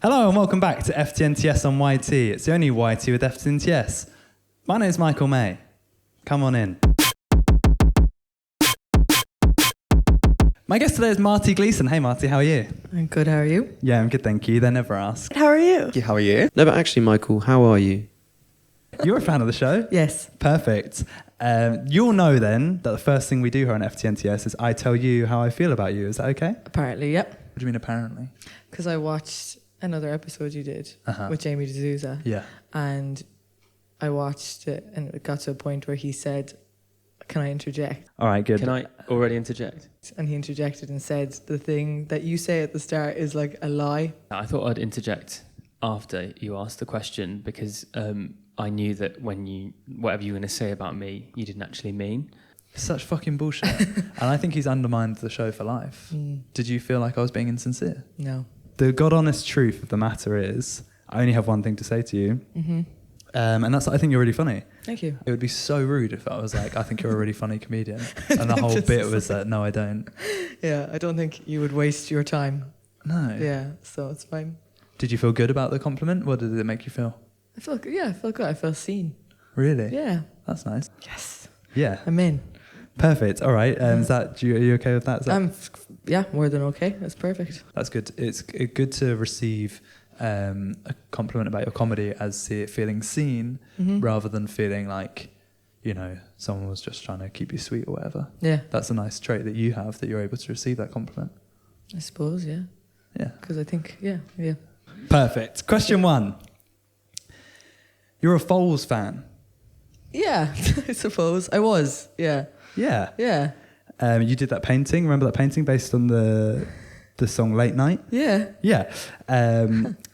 Hello and welcome back to FTNTS on YT. It's the only YT with FTNTS. My name is Michael May. Come on in. My guest today is Marty Gleeson. Hey Marty, how are you? I'm good, how are you? Yeah, I'm good, thank you. They never ask. How are you? How are you? No, but actually, Michael, how are you? You're a fan of the show? Yes. Perfect. You'll know then that the first thing we do here on FTNTS is I tell you how I feel about you. Is that okay? Apparently, yep. What do you mean apparently? Because I watched another episode you did with Jamie D'Souza. Yeah. And I watched it and it got to a point where he said, "Can I interject?" All right, good. Can I already interject? And he interjected and said, "The thing that you say at the start is like a lie." I thought I'd interject after you asked the question because I knew that whatever you were going to say about me, you didn't actually mean. Such fucking bullshit. And I think he's undermined the show for life. Did you feel like I was being insincere? No. The God honest truth of the matter is, I only have one thing to say to you. And that's, I think you're really funny. Thank you. It would be so rude if I was like, I think you're a really funny comedian. And the whole bit was that, no, I don't. Yeah, I don't think you would waste your time. No. Yeah, so it's fine. Did you feel good about the compliment? What did it make you feel? I felt good. I felt seen. Really? Yeah. That's nice. Yes. Yeah. I'm in. Perfect. All right. Is that, are you okay with that? Yeah, more than okay. That's perfect. That's good. It's good to receive a compliment about your comedy as feeling seen rather than feeling like, you know, someone was just trying to keep you sweet or whatever. Yeah. That's a nice trait that you have, that you're able to receive that compliment. I suppose, yeah. Yeah. Because I think, yeah. Perfect. Question 1. You're a Foles fan. Yeah, I suppose. I was, yeah. Yeah. Yeah. You did that painting. Remember that painting based on the song Late Night? Yeah. Yeah.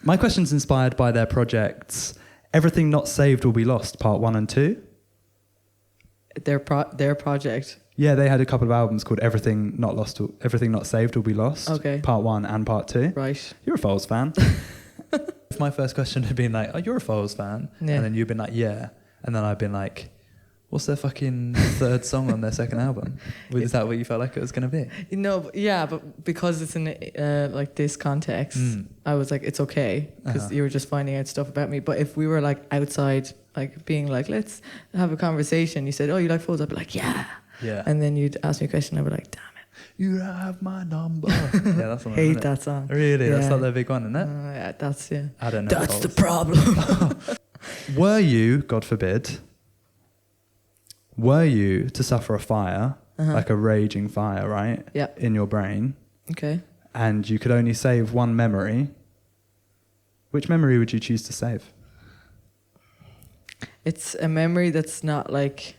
My question's inspired by their projects Everything Not Saved Will Be Lost, Part 1 and 2. Their project. Yeah, they had a couple of albums called Everything Not Saved Will Be Lost, Okay. Part 1 and Part 2. Right. You're a Foles fan. If my first question had been like, oh, you're a Foles fan, Yeah. and then you'd been like, yeah, and then I'd been like, what's their fucking third song on their second album? Is that what you felt like it was going to be? But because it's in like this context, I was like, it's okay, because you were just finding out stuff about me. But if we were like outside, like being like, let's have a conversation, you said, oh, you like Foles? I'd be like, yeah. Yeah. And then you'd ask me a question, I'd be like, damn it. You have my number. Yeah, that's one. Hate that song. Really? Yeah. That's not their big one, isn't it? Yeah, that's, yeah. I don't know. That's the problem. Were you, God forbid, to suffer a fire, like a raging fire, right? Yeah. In your brain, Okay. and you could only save one memory, which memory would you choose to save? It's a memory that's not like,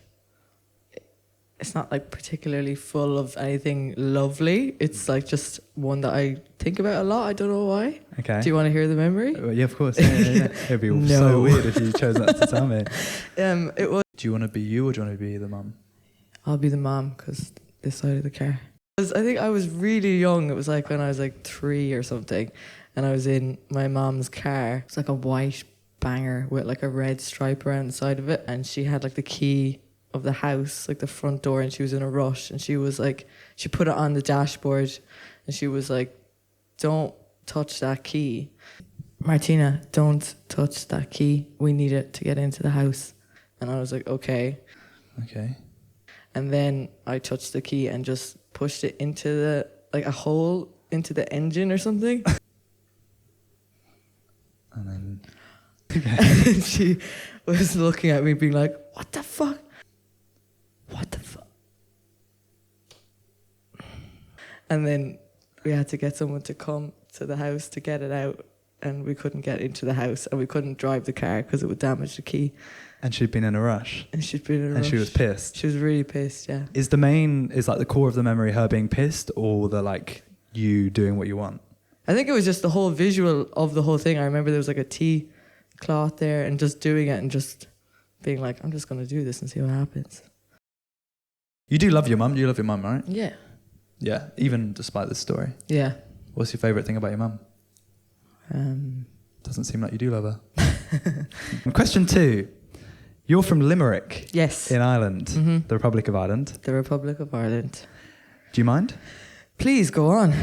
it's not like particularly full of anything lovely. It's like just one that I think about a lot. I don't know why. Okay. Do you want to hear the memory? Well, yeah, of course. Yeah. It'd be No. so weird if you chose not to tell me. It was. Do you want to be you or do you want to be the mum? I'll be the mom because this side of the car. I think I was really young. It was like when I was like 3 or something, and I was in my mom's car. It's like a white banger with like a red stripe around the side of it, and she had like the key of the house, like the front door, and she was in a rush, and she was like, she put it on the dashboard, and she was like, "Don't touch that key, Martina. Don't touch that key. We need it to get into the house." And I was like, "Okay." Okay. And then I touched the key and just pushed it into a hole into the engine or something. And then... And she was looking at me being like, what the fuck? What the fuck? And then we had to get someone to come to the house to get it out. And we couldn't get into the house and we couldn't drive the car because it would damage the key. And she'd been in a rush. And she'd been in a rush. And she was pissed. She was really pissed, yeah. Is like the core of the memory her being pissed or the like you doing what you want? I think it was just the whole visual of the whole thing. I remember there was like a tea cloth there and just doing it and just being like, I'm just going to do this and see what happens. You do love your mum. You love your mum, right? Yeah. Yeah, even despite this story. Yeah. What's your favourite thing about your mum? Doesn't seem like you do love her. Question 2. You're from Limerick. Yes. In Ireland. Mm-hmm. The Republic of Ireland. The Republic of Ireland. Do you mind? Please go on.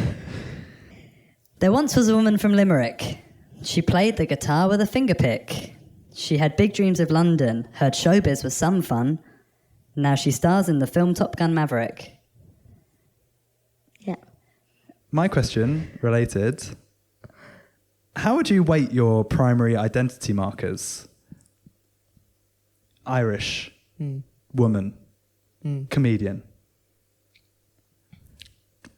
There once was a woman from Limerick. She played the guitar with a fingerpick. She had big dreams of London, heard showbiz was some fun. Now she stars in the film Top Gun Maverick. Yeah. My question, related, how would you weight your primary identity markers? Irish, woman, comedian.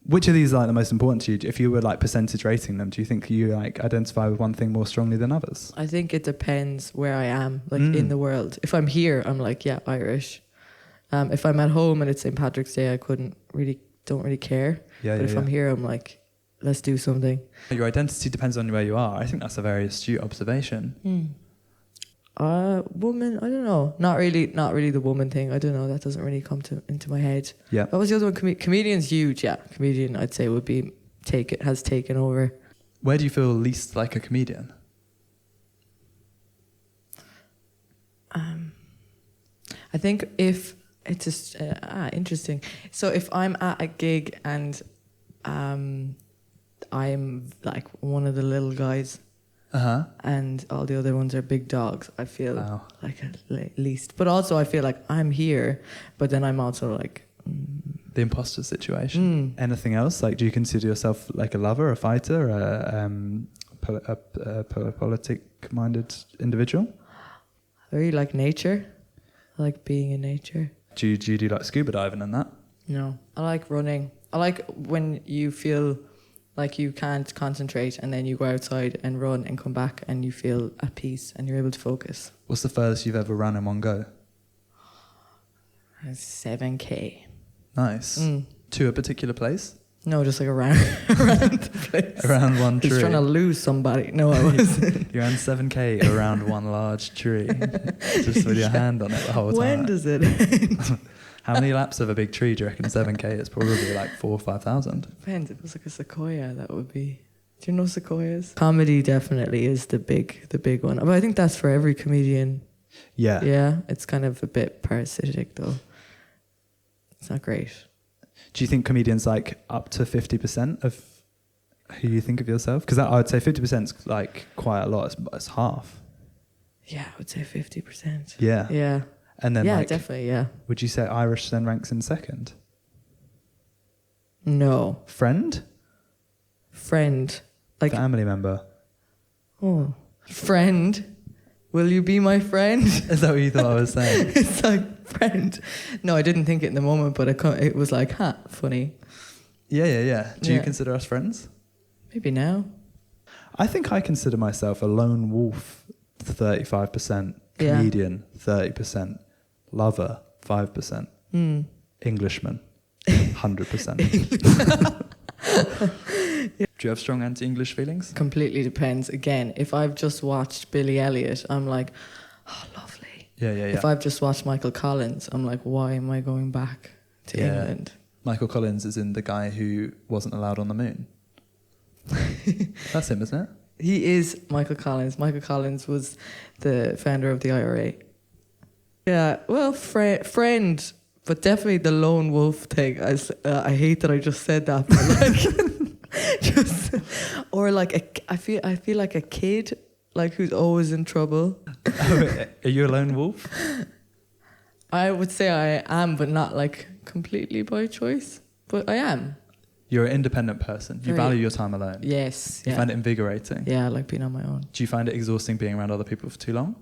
Which of these are like the most important to you? If you were like percentage rating them, do you think you like identify with one thing more strongly than others? I think it depends where I am, like in the world. If I'm here, I'm like, yeah, Irish. If I'm at home and it's St. Patrick's Day, don't really care. But if I'm here, I'm like, let's do something. Your identity depends on where you are. I think that's a very astute observation. Woman, I don't know. Not really the woman thing. I don't know. That doesn't really come into my head. Yeah. What was the other one? Comedian's huge. Yeah, comedian. I'd say has taken over. Where do you feel least like a comedian? I think if it's just interesting. So if I'm at a gig and I'm like one of the little guys. And all the other ones are big dogs, I feel like at least. But also I feel like I'm here, but then I'm also like... The imposter situation. Anything else? Like, do you consider yourself like a lover, a fighter, a politic-minded individual? I really like nature. I like being in nature. Do you do like scuba diving and that? No. I like running. I like when you feel... like you can't concentrate and then you go outside and run and come back and you feel at peace and you're able to focus. What's the furthest you've ever run in one go? 7K. Nice. To a particular place? No, just like around the place. Around one tree. I was trying to lose somebody. No, I wasn't. You ran 7K around one large tree. Just with your hand on it the whole time. When does it end? How many laps of a big tree do you reckon 7K is? Probably like 4,000 or 5,000. Depends. If it was like a sequoia, that would be... Do you know sequoias? Comedy definitely is the big one. But I think that's for every comedian. Yeah. Yeah, it's kind of a bit parasitic though. It's not great. Do you think comedians like up to 50% of who you think of yourself? Because I would say 50% is like quite a lot. It's half. Yeah, I would say 50%. Yeah. Yeah. And then like, definitely, yeah. Would you say Irish then ranks in second? No. Friend? Like family member. Oh. Friend? Will you be my friend? Is that what you thought I was saying? It's like, friend. No, I didn't think it in the moment, but it was like, funny. Yeah. Do you consider us friends? Maybe now. I think I consider myself a lone wolf, 35%, comedian, 30%, lover, 5%, Englishman, 100%. Do you have strong anti-English feelings? Completely depends. Again, if I've just watched Billy Elliot, I'm like, oh, lovely. Yeah. If I've just watched Michael Collins, I'm like, why am I going back to England? Michael Collins is in The Guy Who Wasn't Allowed on the Moon. That's him, isn't it? He is Michael Collins. Michael Collins was the founder of the IRA. Yeah, well, friend, but definitely the lone wolf thing. I hate that I just said that, but like, or like I feel like a kid, like who's always in trouble. Are you a lone wolf? I would say I am, but not like completely by choice. But I am. You're an independent person. You value your time alone. Yes. You find it invigorating. Yeah, I like being on my own. Do you find it exhausting being around other people for too long?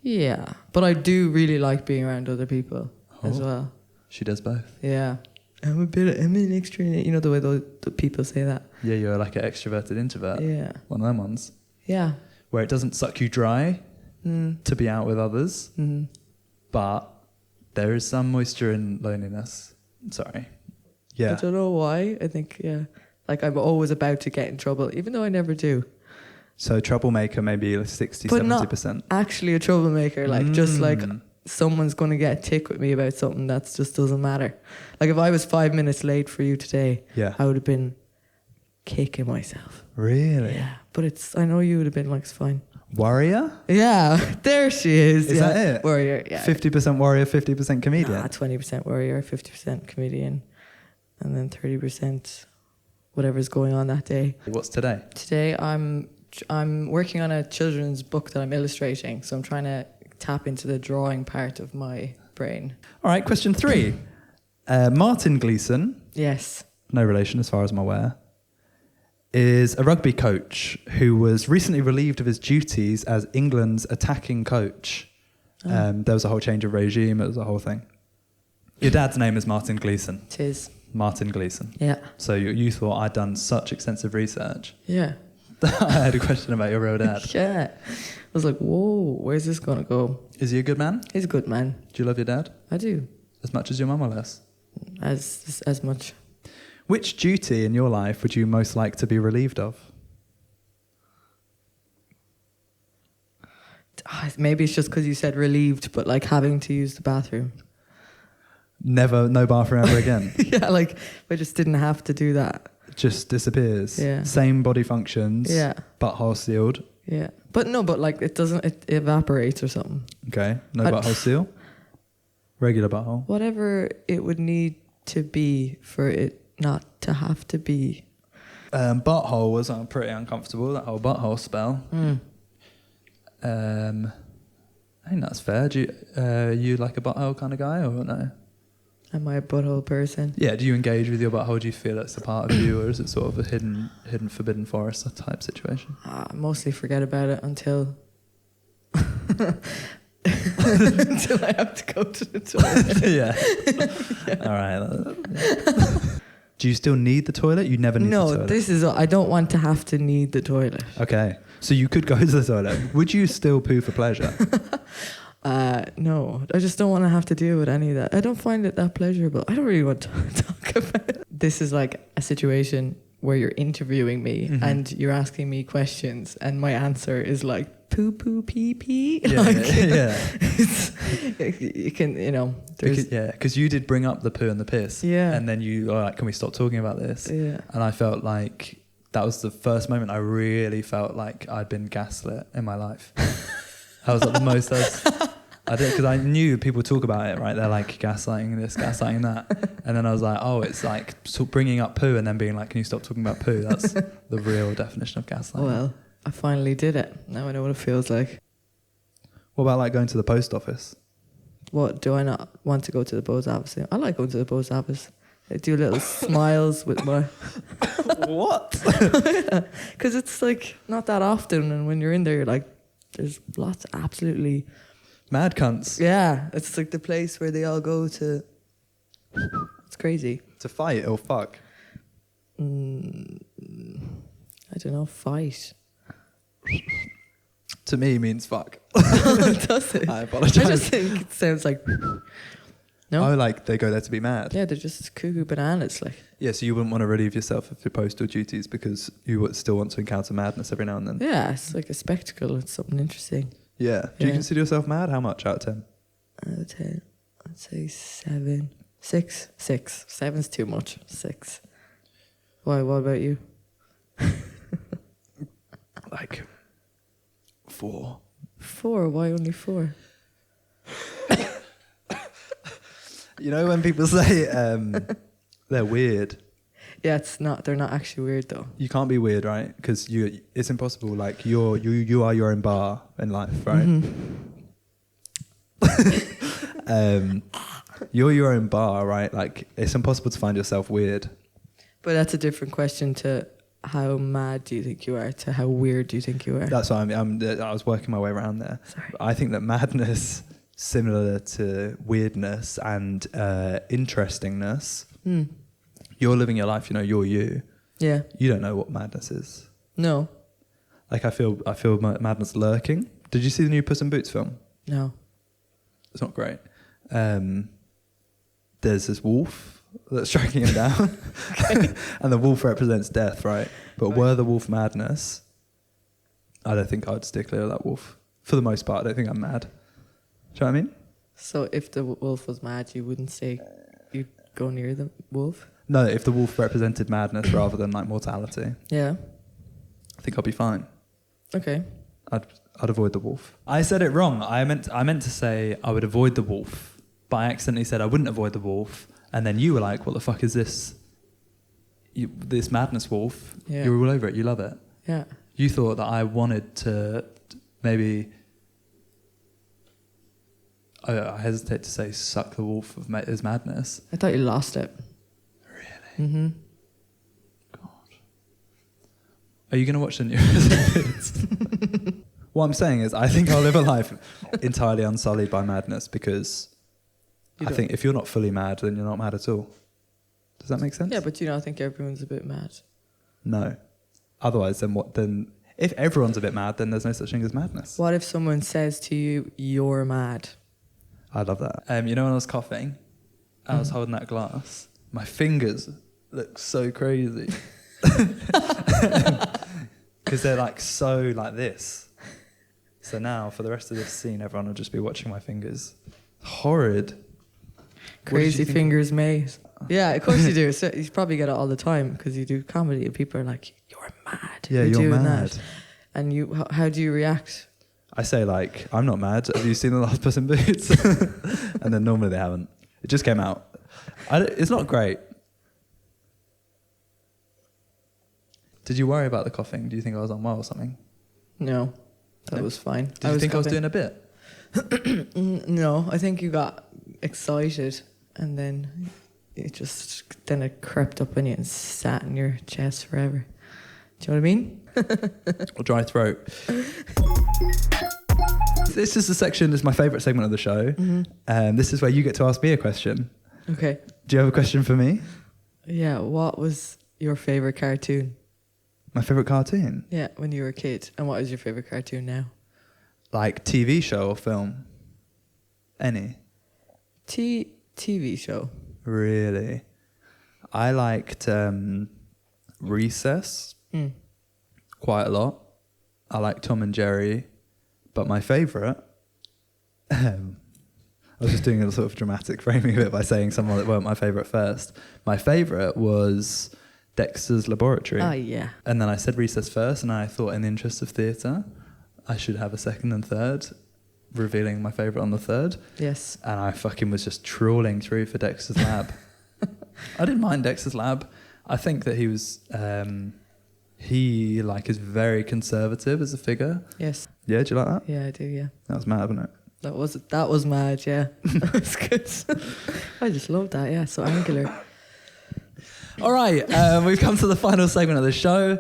Yeah, but I do really like being around other people as well. She does both. Yeah. I'm an extrovert. You know the way the people say that? Yeah, you're like an extroverted introvert. Yeah. One of them ones. Yeah. Where it doesn't suck you dry to be out with others, but there is some moisture in loneliness. Sorry. Yeah. I don't know why. I think, like I'm always about to get in trouble, even though I never do. So troublemaker, maybe 60, but 70%. Not actually a troublemaker, like just like someone's going to get a tick with me about something that just doesn't matter. Like if I was 5 minutes late for you today, I would have been kicking myself. Really? Yeah. But I know you would have been like, it's fine. Warrior? Yeah, there she is. Is that it? Warrior, yeah. 50% warrior, 50% comedian? Nah, 20% warrior, 50% comedian. and then 30% whatever's going on that day. What's today? Today I'm working on a children's book that I'm illustrating, so I'm trying to tap into the drawing part of my brain. All right, question 3. Martin Gleeson, Yes. no relation as far as I'm aware, is a rugby coach who was recently relieved of his duties as England's attacking coach. There was a whole change of regime, it was a whole thing. Your dad's name is Martin Gleeson. It is. Martin Gleeson. Yeah. So you thought I'd done such extensive research. Yeah. I had a question about your real dad. Yeah. I was like, whoa, where's this going to go? Is he a good man? He's a good man. Do you love your dad? I do. As much as your mum or less? As much. Which duty in your life would you most like to be relieved of? Maybe it's just because you said relieved, but like having to use the bathroom. Never, no bathroom ever again. Yeah, like I just didn't have to do that. Just disappears. Yeah. Same body functions. Yeah. Butthole sealed. Yeah. But like it doesn't, it evaporates or something. Okay. No I'd- butthole seal? Regular butthole? Whatever it would need to be for it not to have to be. Butthole was pretty uncomfortable, that whole butthole spell. I think that's fair. Do you like a butthole kind of guy or no? Am I a butthole person? Yeah, do you engage with your butthole? Do you feel it's a part of you, or is it sort of a hidden forbidden forest type situation? I mostly forget about it until until I have to go to the toilet. Yeah. All right. Do you still need the toilet? You never need the toilet. No, I don't want to have to need the toilet. Okay. So you could go to the toilet. Would you still poo for pleasure? No, I just don't want to have to deal with any of that. I don't find it that pleasurable. I don't really want to talk about it. This is like a situation where you're interviewing me and you're asking me questions and my answer is like poo poo pee pee. Yeah, like, yeah. You can, because you did bring up the poo and the piss. Yeah. And then you were like, can we stop talking about this? Yeah. And I felt like that was the first moment I really felt like I'd been gaslit in my life. I was like the most... I did, because I knew people talk about it, right? They're like gaslighting this, gaslighting that. And then I was like, oh, it's like bringing up poo and then being like, can you stop talking about poo? That's the real definition of gaslighting. Well, I finally did it. Now I know what it feels like. What about like going to the post office? What, do I not want to go to the post office? I like going to the post office. I do little smiles with my... What? Because it's like not that often, and when you're in there, you're like, there's lots of absolutely... Mad cunts. Yeah, it's like the place where they all go to... It's crazy. To fight or fuck? I don't know, fight. To me means fuck. Does it? I apologise. I just think it sounds like... No? Oh, like they go there to be mad? Yeah, they're just cuckoo bananas, like. Yeah, so you wouldn't want to relieve yourself of your postal duties because you would still want to encounter madness every now and then? Yeah, it's like a spectacle. It's something interesting. Yeah. Do you Yeah. consider yourself mad? How much out of 10? Out of 10, I'd say 7. 6. 6. 7's too much. 6. Why? What about you? Like 4. 4. Why only 4? You know when people say they're weird? Yeah, it's not. They're not actually weird though. You can't be weird, right? Because it's impossible. Like you are your own bar in life, right? You're your own bar, right? Like it's impossible to find yourself weird. But that's a different question to how mad do you think you are to how weird do you think you are. That's why I was working my way around there. Sorry. I think that madness, similar to weirdness and interestingness, you're living your life. You know, you're you. Yeah. You don't know what madness is. No. Like I feel madness lurking. Did you see the new Puss in Boots film? No. It's not great. There's this wolf that's tracking him down. And the wolf represents death, right? But were the wolf madness, I don't think I'd steer clear of that wolf. For the most part, I don't think I'm mad. Do you know what I mean? So if the wolf was mad, you wouldn't say you'd go near the wolf? No, if the wolf represented madness rather than like mortality, Yeah. I think I'd be fine. Okay. I'd avoid the wolf. I said it wrong. I meant to say I would avoid the wolf, but I accidentally said I wouldn't avoid the wolf, and then you were like, "What the fuck is this? this madness wolf. Yeah. You're all over it. You love it. Yeah. You thought that I wanted to maybe, I hesitate to say, suck the wolf of his madness. I thought you lost it. Really? Mm-hmm. God. Are you going to watch the new episodes? What I'm saying is, I think I'll live a life entirely unsullied by madness, because I think if you're not fully mad, then you're not mad at all. Does that make sense? Yeah, but I think everyone's a bit mad. No. Otherwise, then what? Then if everyone's a bit mad, then there's no such thing as madness. What if someone says to you, "You're mad"? I love that. You know, when I was coughing, I was holding that glass. My fingers look so crazy because they're like so like this. So now, for the rest of this scene, everyone will just be watching my fingers. Horrid. Crazy fingers, mate. Yeah, of course you do. So you probably get it all the time because you do comedy, and people are like, "You're mad." Yeah, you're doing mad. That. And how do you react? I say like, "I'm not mad. Have you seen The Last Puss in Boots?" And then normally they haven't. It just came out. It's not great. Did you worry about the coughing? Do you think I was unwell or something? No, that was fine. Did you think I was doing a bit? No, I think you got excited, and then it crept up on you and sat in your chest forever. Do you know what I mean? Or dry throat. This is the section. This is my favourite segment of the show. This is where you get to ask me a question. Okay. Do you have a question for me? Yeah. What was your favourite cartoon? My favourite cartoon? Yeah, when you were a kid. And what is your favourite cartoon now? Like TV show or film? Any? TV show. Really? I liked Recess quite a lot. I like Tom and Jerry. But my favourite... I was just doing a sort of dramatic framing of it by saying someone that weren't my favourite first. My favourite was Dexter's Laboratory. Oh, yeah. And then I said Recess first, and I thought in the interest of theatre, I should have a second and third, revealing my favourite on the third. Yes. And I fucking was just trawling through for Dexter's Lab. I didn't mind Dexter's Lab. I think that he was, he like is very conservative as a figure. Yes. Yeah, do you like that? Yeah, I do, yeah. That was mad, wasn't it? That was mad, yeah. That was good. I just love that, yeah. So angular. All right, we've come to the final segment of the show.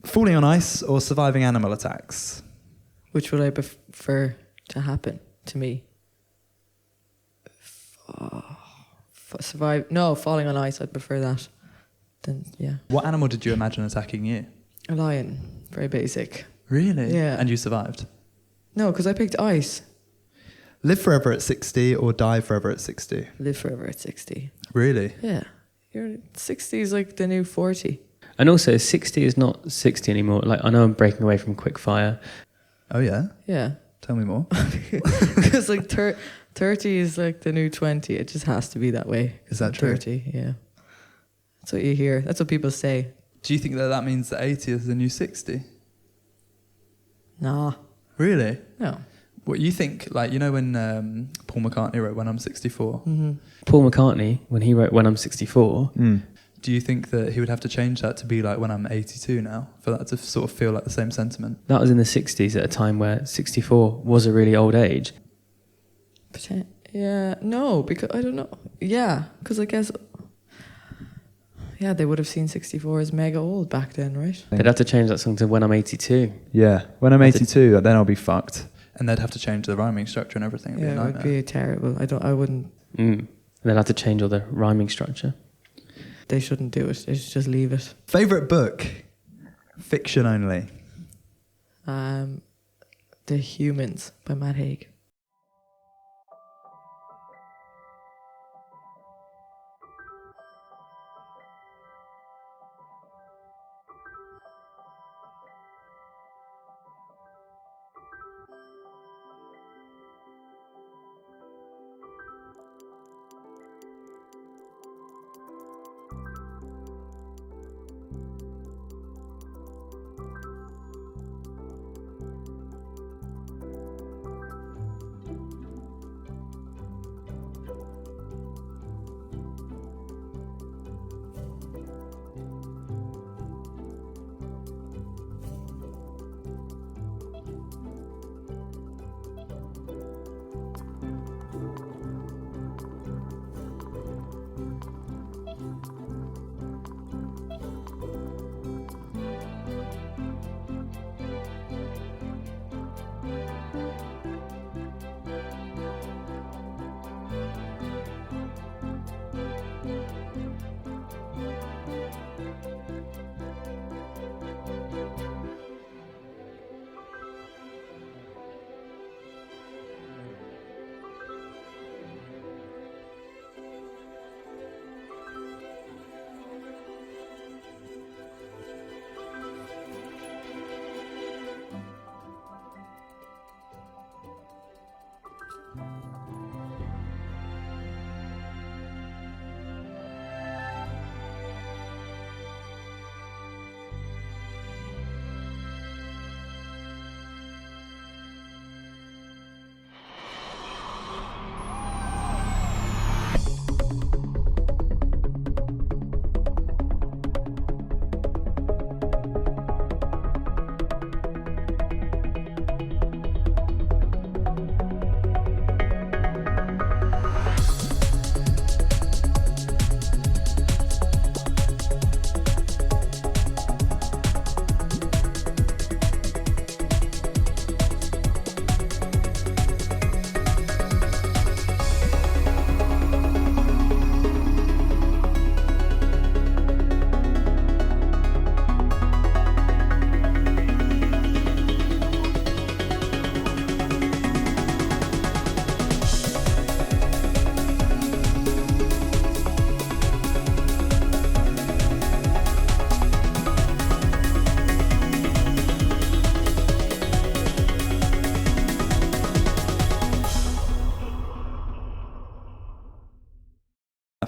Falling on ice or surviving animal attacks? Which would I prefer to happen to me? Falling on ice, I'd prefer that. Then, yeah. What animal did you imagine attacking you? A lion. Very basic. Really? Yeah. And you survived? No, because I picked ice. Live forever at 60 or die forever at 60? Live forever at 60. Really? Yeah. 60 is like the new 40. And also, 60 is not 60 anymore. Like, I know I'm breaking away from quickfire. Oh, yeah? Yeah. Tell me more. Because like 30 is like the new 20. It just has to be that way. Is that true? 30, yeah. That's what you hear. That's what people say. Do you think that means that 80 is the new 60? Nah. Really? No. What you think, like, you know when Paul McCartney wrote When I'm 64? Mm-hmm. Paul McCartney, when he wrote When I'm 64, Do you think that he would have to change that to be like When I'm 82 now, for that to sort of feel like the same sentiment? that was in the 60s, at a time where 64 was a really old age. Yeah, no, because I don't know. Yeah, because I guess, yeah, they would have seen 64 as mega old back then, right? They'd have to change that song to When I'm 82. Yeah. When I'm 82, then I'll be fucked. And they'd have to change the rhyming structure and everything. Yeah, it would be terrible. I wouldn't. And they'd have to change all the rhyming structure. They shouldn't do it. They should just leave it. Favourite book? Fiction only. The Humans by Matt Haig.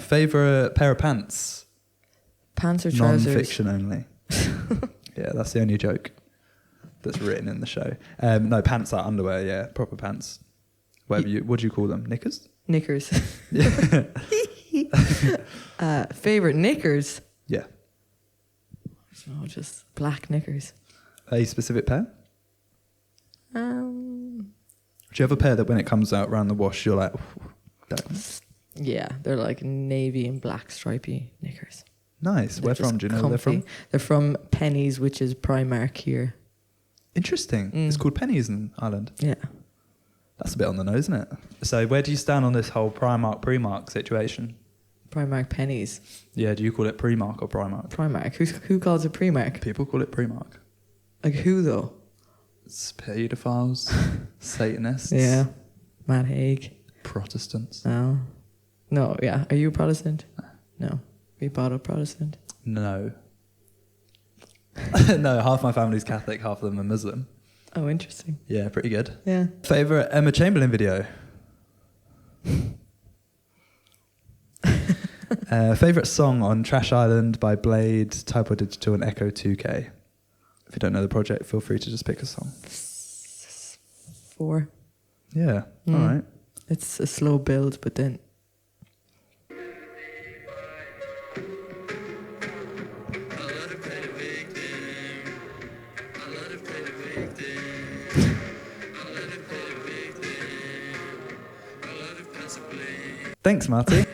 Favorite pair of pants? Pants or trousers? Non-fiction only. Yeah, that's the only joke that's written in the show. No, pants are underwear. Yeah, proper pants. What do you call them? Knickers? Knickers. Yeah. Favorite knickers? Yeah. Oh, just black knickers. A specific pair? Um, Do you have a pair that when it comes out around the wash, you're like, don't. yeah, they're like navy and black stripy knickers. Nice. They're Where just from? Do you know where they're from? comfy. They're from Penny's, which is Primark here. Interesting. Mm. It's called Pennies in Ireland. Yeah. That's a bit on the nose, isn't it? So where do you stand on this whole Primark, Primark situation? Primark Pennies. Yeah, do you call it Primark or Primark? Primark. Who calls it Primark? People call it Primark. Like who though? It's paedophiles, Satanists, Yeah. Matt Haig. Protestants. No. No, yeah. Are you a Protestant? No. Are you brought up Protestant? No. No, half my family's Catholic, half of them are Muslim. Oh, interesting. Yeah, pretty good. Yeah. Favorite Emma Chamberlain video? Favorite song on Trash Island by Blade, Typo Digital, and Echo 2K. If you don't know the project, feel free to just pick a song. 4. Yeah, Mm. all right. It's a slow build, but then Thanks, Marty.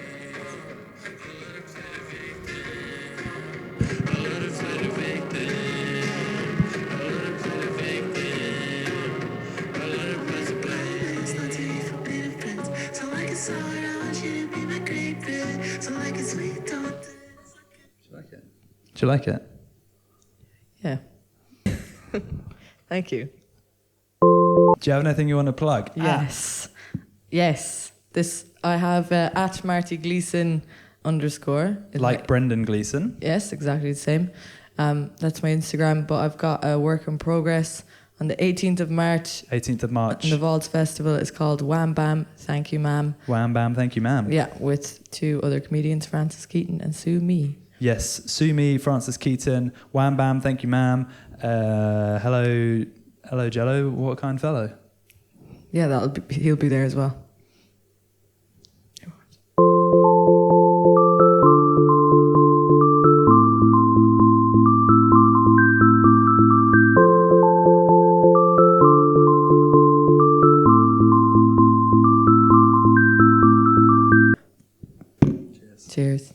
Do you like it? yeah. Thank you. Do you have anything you want to plug? Yes. Yes. This I have at Marty Gleeson _. Like Brendan Gleeson. Yes, exactly the same. That's my Instagram, but I've got a work in progress on the 18th of March 18th of March. in the Vaults Festival. It's called Wham Bam, Thank You Ma'am. Wham bam, thank you, ma'am. Yeah, with 2 other comedians, Francis Keaton and Sue Me. Yes, Sue Me, Francis Keaton, Wham bam, thank you, ma'am. Hello, Jello. What kind fellow? Yeah, he'll be there as well. Cheers.